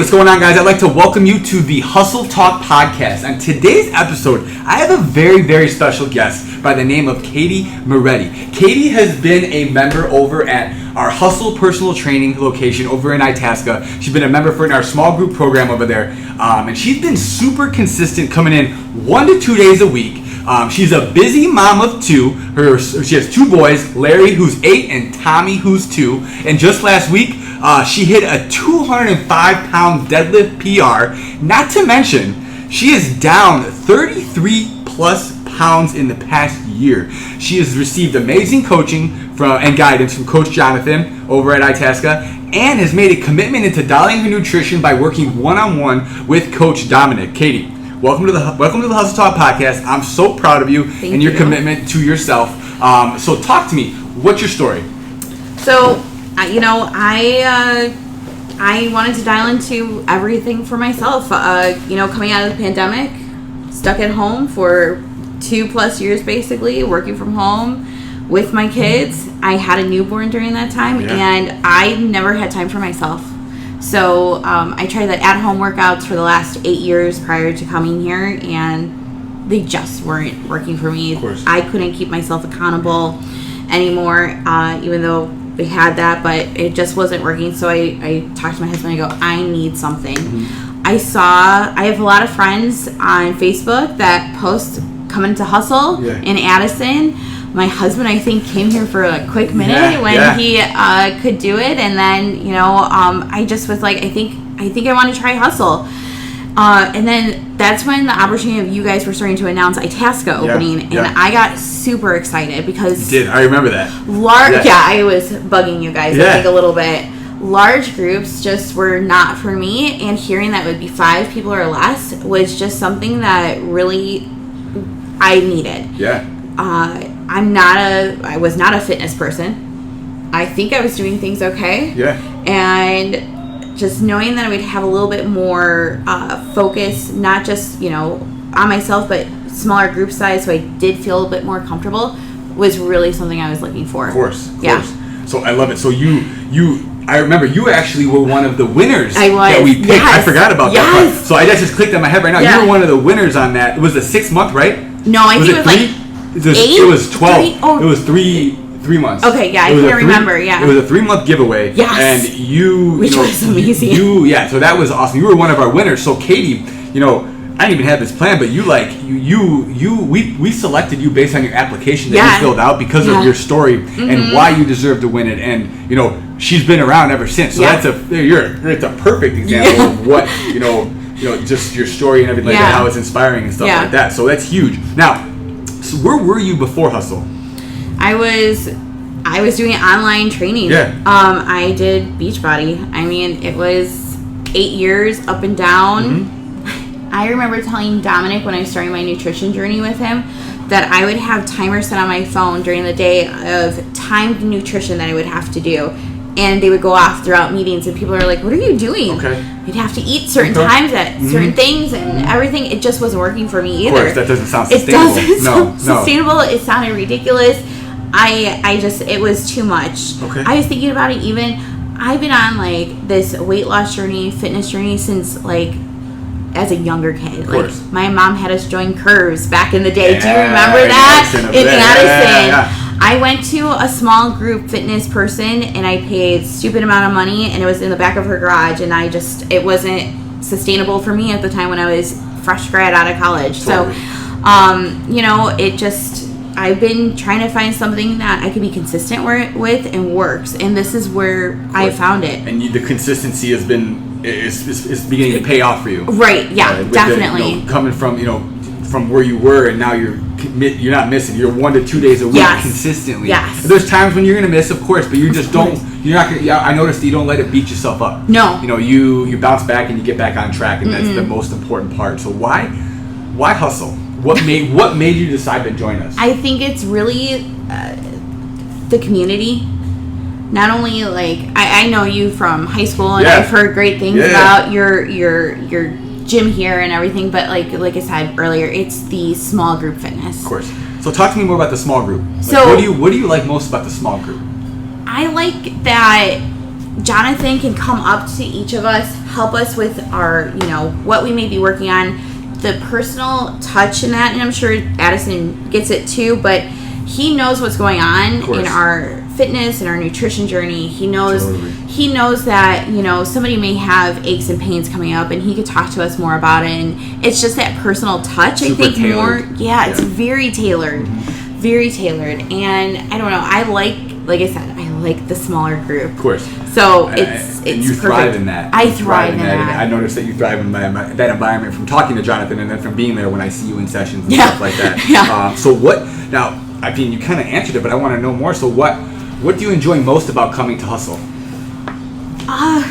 What's going on, guys? I'd like to welcome you to the Hustle Talk podcast. On today's episode, I have a very, very special guest by the name of Katie Moretti. Katie has been a member over at our Hustle Personal Training location over in Itasca. She's been a member in our small group program over there, and she's been super consistent, coming in 1 to 2 days a week. She's a busy mom of two. She has two boys, Larry, who's 8, and Tommy, who's 2. And just last week, she hit a 205-pound deadlift PR. Not to mention, she is down 33 plus pounds in the past year. She has received amazing coaching and guidance from Coach Jonathan over at Itasca, and has made a commitment into dialing her nutrition by working one-on-one with Coach Dominic. Katie, welcome to the Hustle Talk podcast. I'm so proud of you and your commitment to yourself. So talk to me. What's your story? So, I wanted to dial into everything for myself. Coming out of the pandemic, stuck at home for 2+ years basically, working from home with my kids. I had a newborn during that time, and I never had time for myself. So I tried the at-home workouts for the last 8 years prior to coming here, and they just weren't working for me. Of course. I couldn't keep myself accountable anymore, even though we had that, but it just wasn't working. So I talked to my husband. I go, I need something. Mm-hmm. I have a lot of friends on Facebook that post coming to Hustle in Addison. My husband, I think, came here for a quick minute when he could do it, and then I just was like, I think I want to try Hustle. And then that's when the opportunity of you guys were starting to announce Itasca opening, and I got super excited because You did. I remember that. I was bugging you guys, I think, a little bit. Large groups just were not for me, and hearing that it would be 5 people or less was just something that really I needed. I was not a fitness person. I think I was doing things okay. And just knowing that I would have a little bit more focus, not just, on myself, but smaller group size, so I did feel a little bit more comfortable, was really something I was looking for. Of course. So I love it. So I remember you actually were one of the winners that we picked. I forgot about that part. So I just clicked in my head right now. You were one of the winners on that. It was the 6 month, right? No, I think it was 3? like 8? It was 12. It was 3 months. Okay, I can't remember. It was a 3-month giveaway. Yes. And which was amazing. So that was awesome. You were one of our winners. So Katie, I didn't even have this plan, but we selected you based on your application that you filled out because of your story and why you deserve to win it. And she's been around ever since. So it's a perfect example of what just your story and everything like that, how it's inspiring and stuff like that. So that's huge. Now, so where were you before Hustle? I was doing online training. I did Beachbody. I mean, it was 8 years up and down. Mm-hmm. I remember telling Dominic when I was starting my nutrition journey with him that I would have timers set on my phone during the day of timed nutrition that I would have to do. And they would go off throughout meetings, and people are like, what are you doing? You'd have to eat certain times at certain things and everything. It just wasn't working for me either. Of course, that doesn't sound sustainable. It doesn't sound sustainable. It sounded ridiculous. It was too much. I was thinking about it even. I've been on this weight loss journey, fitness journey since as a younger kid. My mom had us join Curves back in the day. Do you remember that? In Addison. I went to a small group fitness person, and I paid a stupid amount of money, and it was in the back of her garage, and it wasn't sustainable for me at the time when I was fresh grad out of college. Totally. So, I've been trying to find something that I can be consistent with and works, and this is where I found it. And the consistency has been is beginning to pay off for you. Right? Yeah, definitely. Coming from from where you were, and now you're not missing. You're 1 to 2 days a week consistently. Yes. There's times when you're gonna miss, of course, but you just don't. You're not gonna. I noticed that you don't let it beat yourself up. No. You bounce back and you get back on track, and that's the most important part. So why Hustle? What made you decide to join us? I think it's really the community. Not only I know you from high school, and I've heard great things about your gym here and everything, but like I said earlier, it's the small group fitness. Of course. So talk to me more about the small group. So what do you like most about the small group? I like that Jonathan can come up to each of us, help us with our, what we may be working on, the personal touch in that, and I'm sure Addison gets it too, but he knows what's going on in our fitness and our nutrition journey. He knows that, somebody may have aches and pains coming up, and he could talk to us more about it, and it's just that personal touch. Super I think tailored. it's very tailored. Very tailored. And I don't know, like I said, I like the smaller group. Of course. So it's and you perfect. thrive in that. I thrive in that. And I noticed that you thrive in that environment from talking to Jonathan and then from being there when I see you in sessions and stuff like that. Yeah. So what, now, I mean, you kind of answered it, but I want to know more. So what do you enjoy most about coming to Hustle? I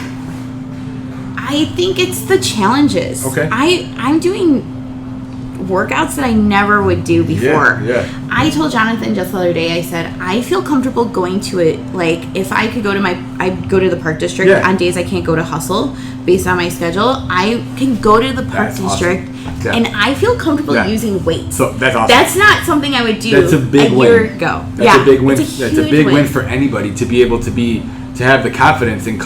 think it's the challenges. Okay. I'm doing workouts that I never would do before. Yeah. I told Jonathan just the other day, I said, I feel comfortable going to it. Like, if I could go to I go to the Park District on days I can't go to Hustle based on my schedule. I can go to the Park District and I feel comfortable using weights. So that's awesome. That's not something I would do that's a big win. year ago. That's a big win. It's That's a big win for anybody to be able to have the confidence and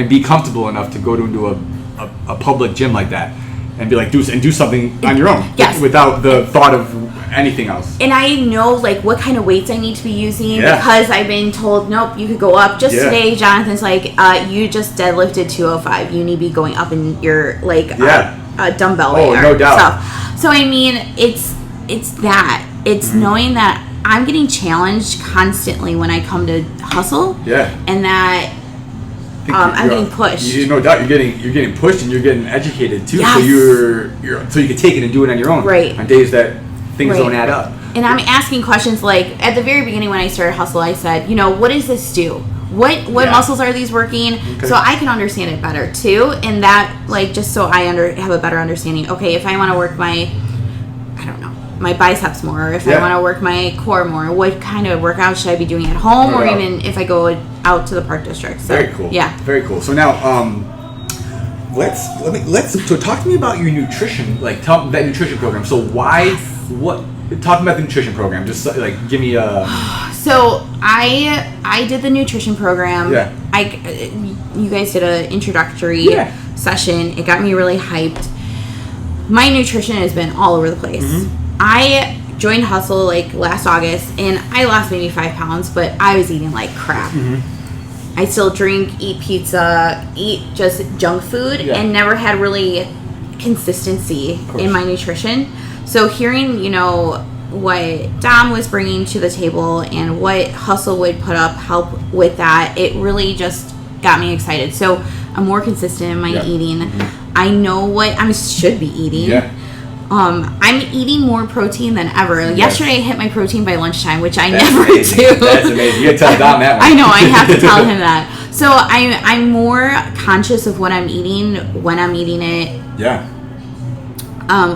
be comfortable enough to go into a public gym like that. And be like, do something on your own. Yes. Without the thought of anything else. And I know, like, what kind of weights I need to be using because I've been told, nope, you could go up. Just today, Jonathan's like, you just deadlifted 205. You need to be going up in your, like, dumbbell weight. Oh, no doubt. Stuff. So, I mean, it's that. It's knowing that I'm getting challenged constantly when I come to Hustle. Yeah. And that I'm getting pushed. No doubt, you're getting pushed and you're getting educated too. Yes. So you can take it and do it on your own. Right. On days that things don't add up. And I'm asking questions like, at the very beginning when I started Hustle, I said, what does this do? What muscles are these working? Okay. So I can understand it better too. And that, like, just so I have a better understanding. Okay, if I want to work my biceps more, or if I want to work my core more, what kind of workout should I be doing at home, or even if I go out to the Park District? So, very cool. Yeah. Very cool. So now, so talk to me about your nutrition, like that nutrition program. So talk about the nutrition program. Just like give me a. So I did the nutrition program. Yeah. You guys did an introductory session. It got me really hyped. My nutrition has been all over the place. Mm-hmm. I joined Hustle like last August, and I lost maybe 5 pounds, but I was eating like crap. Mm-hmm. I still eat pizza, eat just junk food, and never had really consistency in my nutrition. So hearing, what Dom was bringing to the table and what Hustle would put up help with that, it really just got me excited. So I'm more consistent in my eating. Mm-hmm. I know what I should be eating. Yeah. I'm eating more protein than ever. Yes. Yesterday I hit my protein by lunchtime, which I never do. That's amazing. You gotta tell Dom that one. I know, I have to tell him that. So I'm more conscious of what I'm eating, when I'm eating it. Yeah.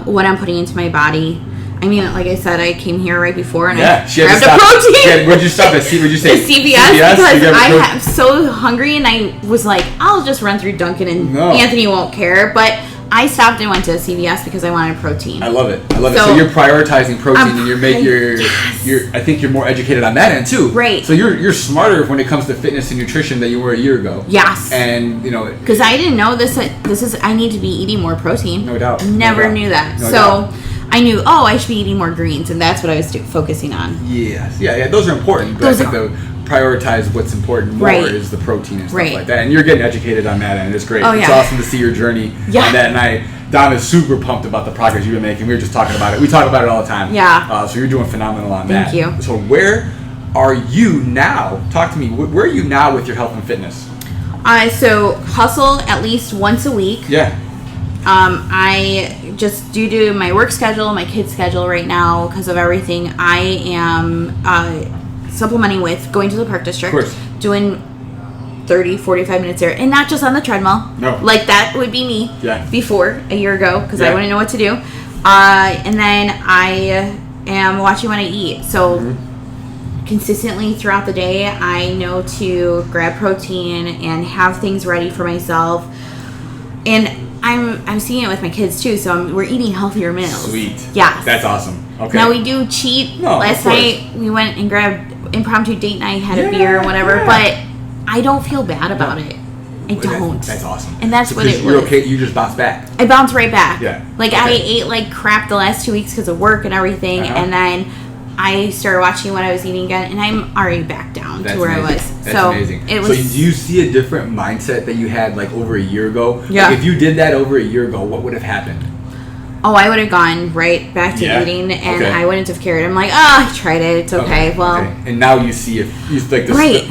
What I'm putting into my body. I mean, like I said, I came here right before and I grabbed a protein. Where'd you stop at? Where'd you say? The CVS because I'm so hungry and I was like, I'll just run through Dunkin' and Anthony won't care. But I stopped and went to CVS because I wanted protein. I love it. So you're prioritizing protein and I think you're more educated on that end too. Right. So you're smarter when it comes to fitness and nutrition than you were a year ago. Yes. And because I didn't know this is I need to be eating more protein. No doubt. Never knew that. I knew, I should be eating more greens, and that's what I was focusing on. Yes. Yeah, those are important. But I think prioritize what's important more is the protein and stuff like that. And you're getting educated on that, and it's great. It's awesome to see your journey on that. And Dom is super pumped about the progress you've been making. We were just talking about it. We talk about it all the time. Yeah. So you're doing phenomenal on that. Thank you. So where are you now? Talk to me. Where are you now with your health and fitness? So Hustle at least once a week. Yeah. I just due to my work schedule, my kids' schedule right now, because of everything, I am supplementing with going to the Park District, doing 30, 45 minutes there, and not just on the treadmill. No. Like that would be me before a year ago, because I wouldn't know what to do. And then I am watching what I eat. So consistently throughout the day, I know to grab protein and have things ready for myself. And I'm seeing it with my kids too, so we're eating healthier meals. Sweet. Yeah. That's awesome. Okay. Now we do cheat. Last night we went and grabbed impromptu date night, had a beer or whatever, but I don't feel bad about it. I don't. That's awesome. And that's what it You're was. okay. You just bounce back. I bounced right back. Yeah. Like, I ate like crap the last 2 weeks because of work and everything. Uh-huh. And then I started watching what I was eating again. And I'm already back down to where amazing. I was. That's so amazing. It was, so do you see a different mindset that you had like over a year ago? Yeah. Like, if you did that over a year ago, what would have happened? oh, I would have gone right back to eating. And Okay. I wouldn't have cared. I'm like, I tried it. It's okay. Well. Okay. And now you see if you like Right.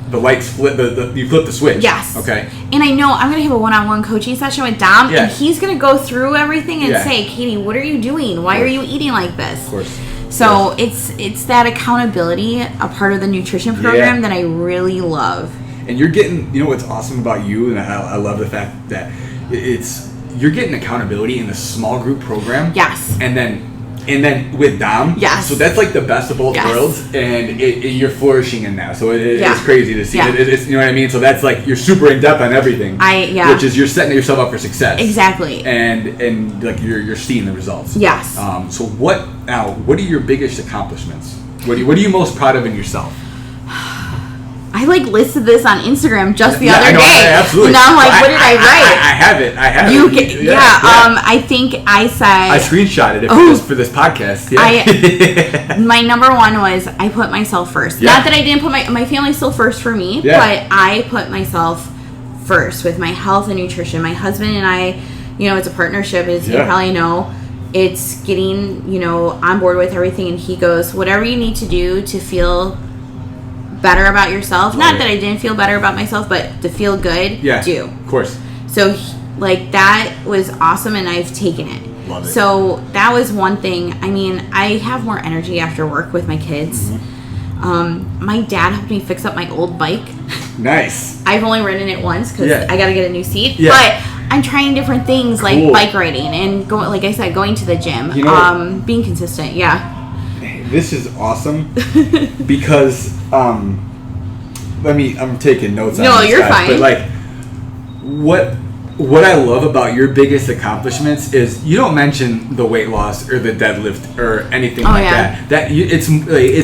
the lights flip, you flip the switch. Yes. Okay. And I know I'm going to have a one-on-one coaching session with Dom, Yeah. and he's going to go through everything and Yeah. say, Katie, what are you doing? Why are you eating like this? Of course. So it's that accountability, a part of the nutrition program that I really love. And you're getting, you know what's awesome about you, and I love the fact that you're getting accountability in the small group program. Yes. And then with Dom. Yes. So that's like the best of both Yes. worlds, and you're flourishing in that. So Yeah. it's crazy to see. Yeah. It's, you know what I mean? So that's like you're super in depth on everything. Which is you're setting yourself up for success. Exactly. And like you're seeing the results. Yes. So what are your biggest accomplishments? What are you most proud of in yourself? I like listed this on Instagram just the other I know, day. absolutely. And now I'm like, what did I write? I have it. You can, I think I said I screenshotted it for this podcast. Yeah. my number one was I put myself first. Yeah. Not that I didn't put my family's still first for me, but I put myself first with my health and nutrition. My husband and I, it's a partnership, as you probably know. It's getting, on board with everything, and he goes, whatever you need to do to feel better about yourself. Not that I didn't feel better about myself, but to feel good, do. Of course. So, that was awesome, and I've taken it. Love it. So, that was one thing. I mean, I have more energy after work with my kids. Mm-hmm. My dad helped me fix up my old bike. Nice. I've only ridden it once because I got to get a new seat. Yeah. But I'm trying different things like bike riding and going, like I said, going to the gym. Being consistent. Yeah. This is awesome because I'm taking notes on No, this, you're guys, fine. But like what I love about your biggest accomplishments is you don't mention the weight loss or the deadlift or anything that. It's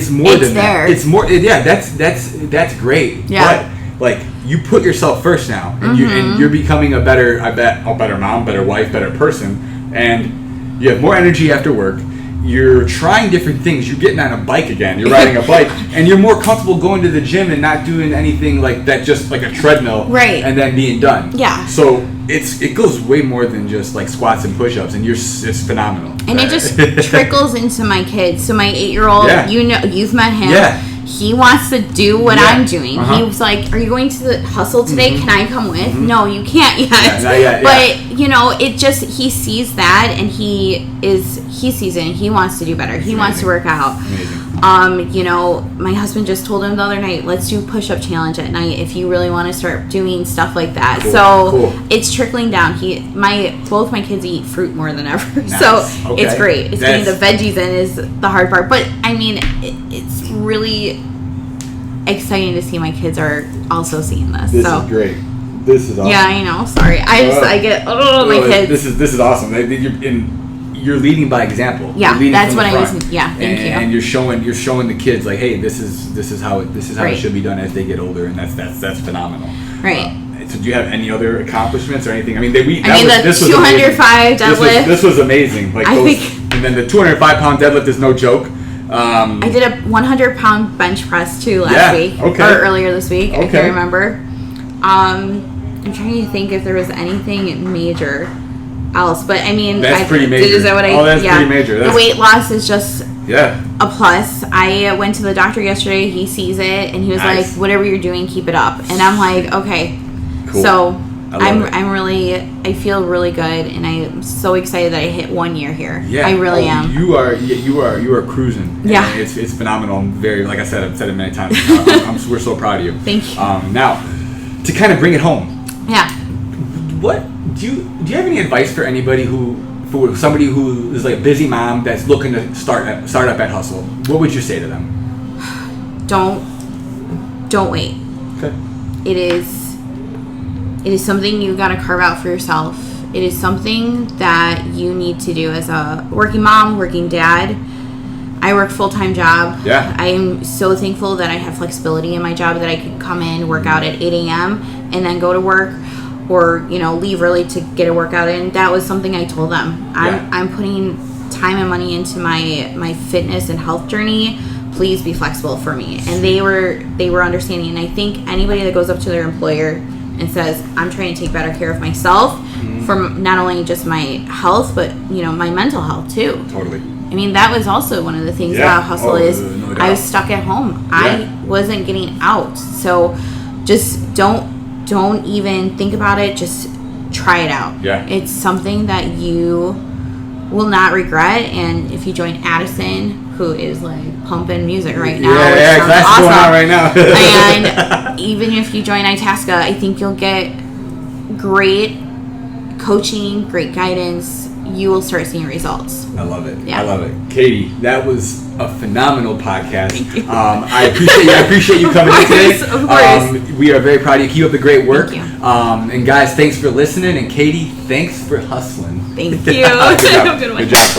more than there. that. It's more. That's great. Yeah. But like you put yourself first now, and you're becoming a better mom, better wife, better person, and you have more energy after work. You're trying different things. You're getting on a bike again. You're riding a bike, and you're more comfortable going to the gym and not doing anything like that, just like a treadmill, right? And then being done. Yeah. So it goes way more than just like squats and push-ups, and it's phenomenal. And it just trickles into my kids. So my 8-year-old, you've met him. Yeah. He wants to do what I'm doing. He was like, "Are you going to the hustle today? Can I come with?" No, you can't yet. Yeah, not yet. But it just he sees that, and he sees it, and he wants to do better. He wants to work out. Amazing. My husband just told him the other night, let's do push-up challenge at night if you really want to start doing stuff like that. Cool. It's trickling down. Both my kids eat fruit more than ever. Nice. So Okay. it's great. It's getting the veggies in is the hard part. But I mean, it's really exciting to see my kids are also seeing this. This is great. This is awesome. Yeah, I know. Sorry. I get my kids. This is awesome. You're leading by example. Yeah, You're leading that's from what the I front. was. Yeah, thank you. And you're showing the kids like, hey, this is how it should be done as they get older, and that's phenomenal. Right. So do you have any other accomplishments or anything? I mean, the 205 deadlift. This was amazing. Like and then the 205-pound deadlift is no joke. I did a 100-pound bench press too last week or earlier this week. I can't remember. I'm trying to think if there was anything major else, but I mean, that's pretty major. Is that what that's pretty major. The weight loss is just a plus. I went to the doctor yesterday. He sees it, and he was like, "Whatever you're doing, keep it up." And I'm like, "Okay." Cool. So I feel really good, and I'm so excited that I hit 1 year here. Yeah, I really am. You are cruising. Yeah, and it's phenomenal. I'm very, like I said, I've said it many times. We're so proud of you. Thank you. Now, to kind of bring it home. Yeah. What do you have any advice for anybody for somebody who is like a busy mom that's looking to start up at Hustle? What would you say to them? Don't wait. Okay. It is something you got to carve out for yourself. It is something that you need to do as a working mom, working dad. I work full-time job. Yeah. I am so thankful that I have flexibility in my job, that I can come in, work out at 8 a.m. and then go to work, or, you know, leave early to get a workout in. That was something I told them. I'm putting time and money into my fitness and health journey. Please be flexible for me. And they were understanding. And I think anybody that goes up to their employer and says, I'm trying to take better care of myself, from not only just my health, but, you know, my mental health too. Totally. I mean, that was also one of the things about Hustle is I was stuck at home. I wasn't getting out. So just don't even think about it. Just try it out. Yeah. It's something that you will not regret. And if you join Addison, who is like pumping music right now, yeah, that's awesome. going on right now. And even if you join Itasca, I think you'll get great coaching, great guidance. You will start seeing results. I love it. Yeah. I love it. Katie, that was a phenomenal podcast. Thank you. I appreciate you coming in today. Of course. We are very proud of you. Keep up the great work. Thank you. And guys, thanks for listening. And Katie, thanks for hustling. Thank you. Good job. Good one. Good job.